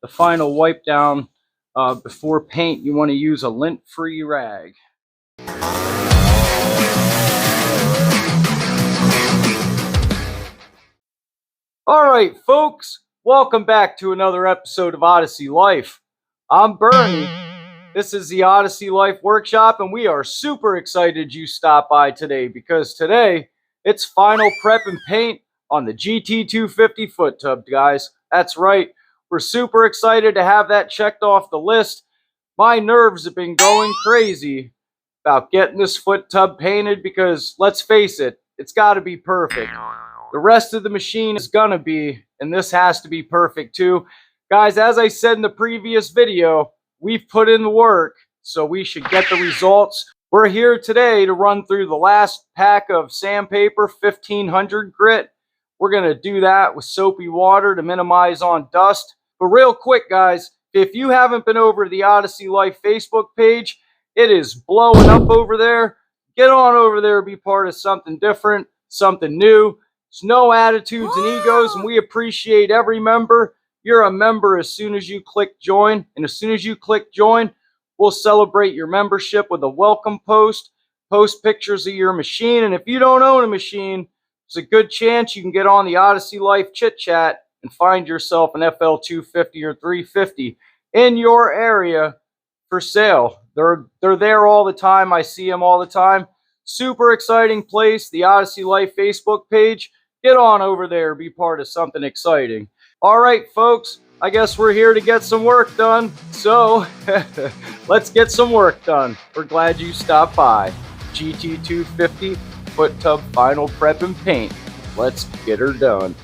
the final wipe down before paint, you want to use a lint-free rag. All right, folks, welcome back to another episode of Odyssey Life. I'm Bernie. This is the Odyssey Life Workshop, and we are super excited you stopped by today because today it's final prep and paint on the GT250 foot tub, guys. That's right. We're super excited to have that checked off the list. My nerves have been going crazy about getting this foot tub painted because, let's face it, it's got to be perfect. The rest of the machine is going to be, and this has to be perfect too. Guys, as I said in the previous video, we've put in the work, so we should get the results. We're here today to run through the last pack of sandpaper, 1500 grit. We're going to do that with soapy water to minimize on dust. But real quick, guys, if you haven't been over to the Odyssey Life Facebook page, it is blowing up over there. Get on over there, be part of something different, something new. There's no attitudes and egos, and we appreciate every member. You're a member as soon as you click join, and as soon as you click join, we'll celebrate your membership with a welcome post. Post pictures of your machine, and if you don't own a machine, there's a good chance you can get on the Odyssey Life chit chat and find yourself an FL250 or 350 in your area for sale. They're there all the time. I see them all the time. Super exciting place, the Odyssey Life Facebook page. Get on over there, be part of something exciting. All right, folks, I guess we're here to get some work done. So let's get some work done. We're glad you stopped by. GT250 foot tub final prep and paint. Let's get her done.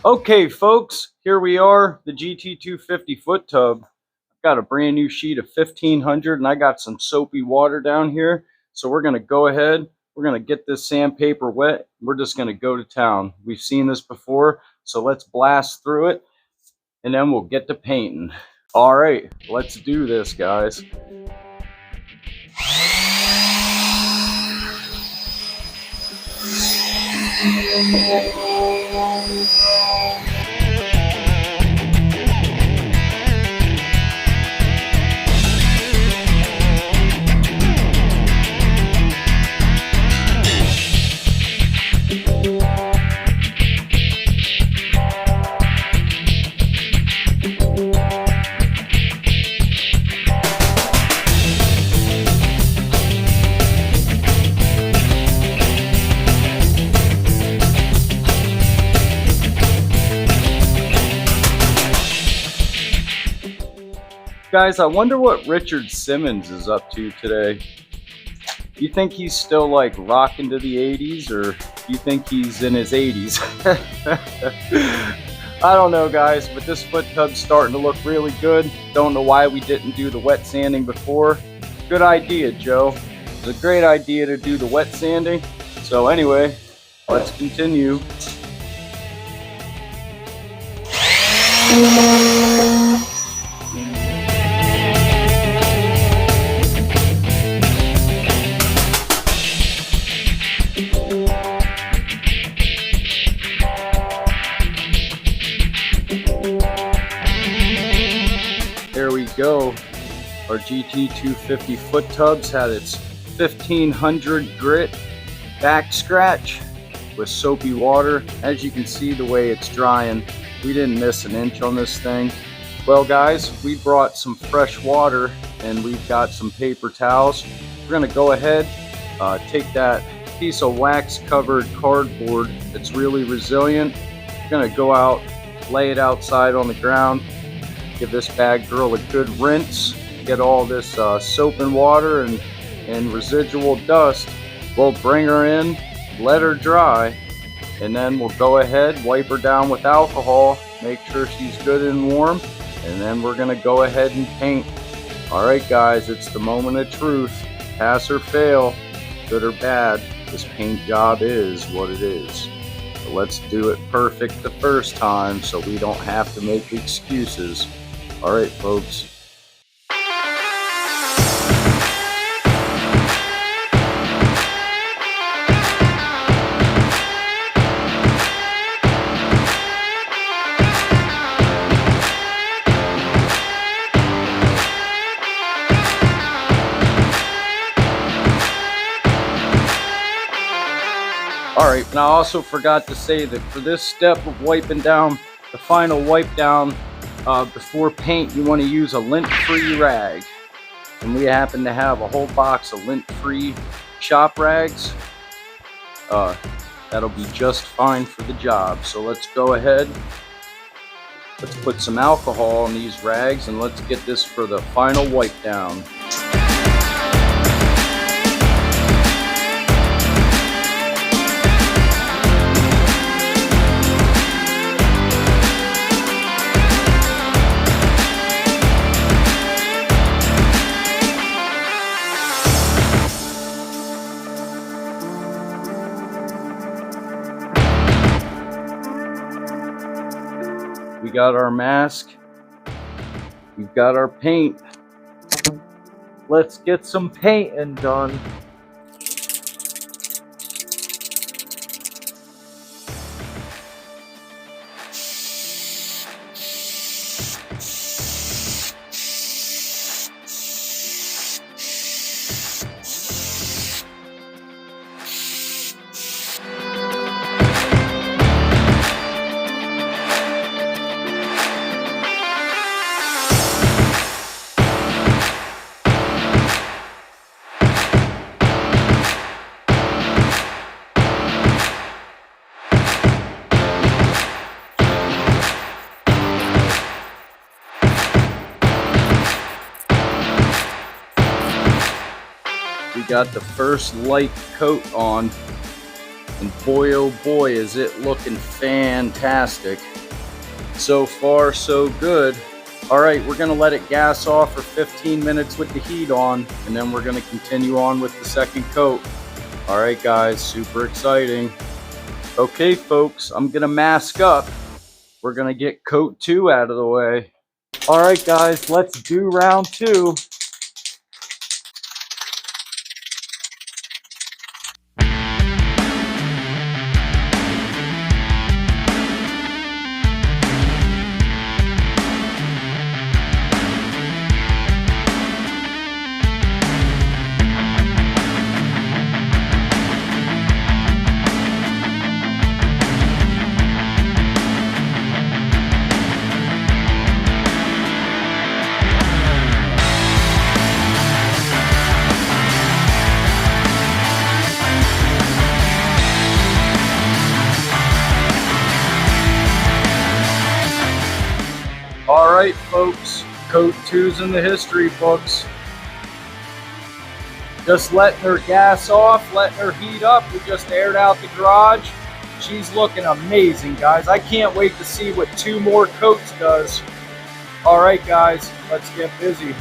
Okay, folks, here we are, the GT250 foot tub. I've got a brand new sheet of 1500 and I got some soapy water down here. So we're going to go ahead. We're going to get this sandpaper wet. We're just going to go to town. We've seen this before, so let's blast through it, and then we'll get to painting. All right, let's do this, guys. Guys, I wonder what Richard Simmons is up to today. You think he's still like rocking to the 80s, or you think he's in his 80s? I don't know, guys, but this foot tub's starting to look really good. Don't know why we didn't do the wet sanding before. Good idea, Joe. It's a great idea to do the wet sanding. So anyway, let's continue. There we go. Our GT250 foot tubs had its 1500 grit back scratch with soapy water. As you can see the way it's drying, we didn't miss an inch on this thing. Well, guys, we brought some fresh water and we've got some paper towels. We're going to go ahead, take that piece of wax covered cardboard that's really resilient. We're going to go out, lay it outside on the ground, give this bad girl a good rinse, get all this soap and water and residual dust. We'll bring her in, let her dry, and then we'll go ahead, wipe her down with alcohol, make sure she's good and warm, and then we're going to go ahead and paint. All right, guys, it's the moment of truth. Pass or fail, good or bad, this paint job is what it is. So let's do it perfect the first time so we don't have to make excuses. All right, folks. Alright, and I also forgot to say that for this step of wiping down, the final wipe down before paint, you want to use a lint-free rag. And we happen to have a whole box of lint-free shop rags. That'll be just fine for the job. So let's go ahead. Let's put some alcohol in these rags and let's get this for the final wipe down. We got our mask. We've got our paint. Let's get some painting done. We got the first light coat on, and boy oh boy is it looking fantastic. So far so good. Alright, we're gonna let it gas off for 15 minutes with the heat on, and then we're gonna continue on with the second coat. Alright guys, super exciting. Okay folks, I'm gonna mask up. We're gonna get coat 2 out of the way. Alright guys, let's do round 2. Alright folks, coat 2's in the history books. Just letting her gas off, letting her heat up. We just aired out the garage. She's looking amazing, guys. I can't wait to see what 2 more coats does. Alright guys, let's get busy.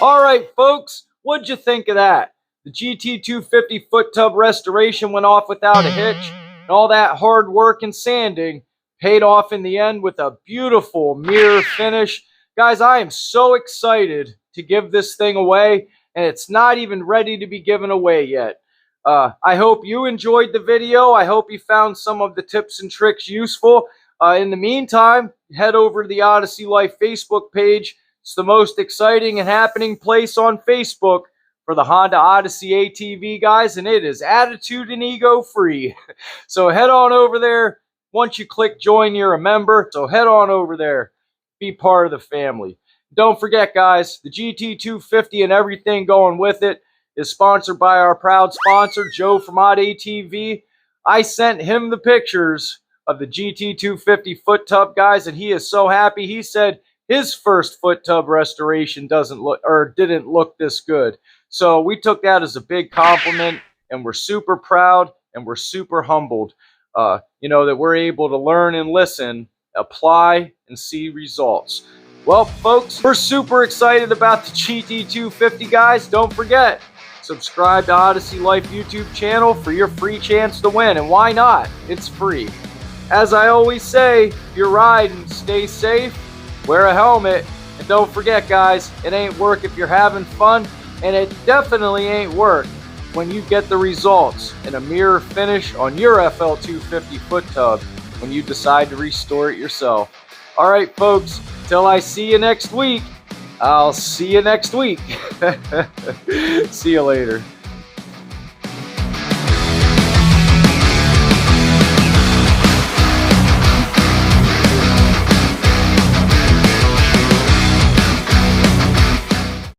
Alright folks, what'd you think of that? The GT250 foot tub restoration went off without a hitch. And all that hard work and sanding paid off in the end with a beautiful mirror finish. Guys, I am so excited to give this thing away, and it's not even ready to be given away yet. I hope you enjoyed the video. I hope you found some of the tips and tricks useful. In the meantime, head over to the Odyssey Life Facebook page. It's the most exciting and happening place on Facebook for the Honda Odyssey ATV, guys, and it is attitude and ego free. So head on over there. Once you click join, you're a member. So head on over there. Be part of the family. Don't forget, guys, the GT250 and everything going with it is sponsored by our proud sponsor, Joe from Odd ATV. I sent him the pictures of the GT250 foot tub, guys, and he is so happy. He said his first foot tub restoration didn't look this good. So we took that as a big compliment, and we're super proud and we're super humbled, that we're able to learn and listen, apply, and see results. Well, folks, we're super excited about the GT250, guys. Don't forget, subscribe to Odyssey Life YouTube channel for your free chance to win. And why not? It's free. As I always say, if you're riding, stay safe, wear a helmet, and don't forget, guys, it ain't work if you're having fun, and it definitely ain't work when you get the results in a mirror finish on your FL250 foot tub when you decide to restore it yourself. All right, folks, till I see you next week, I'll see you next week. See you later.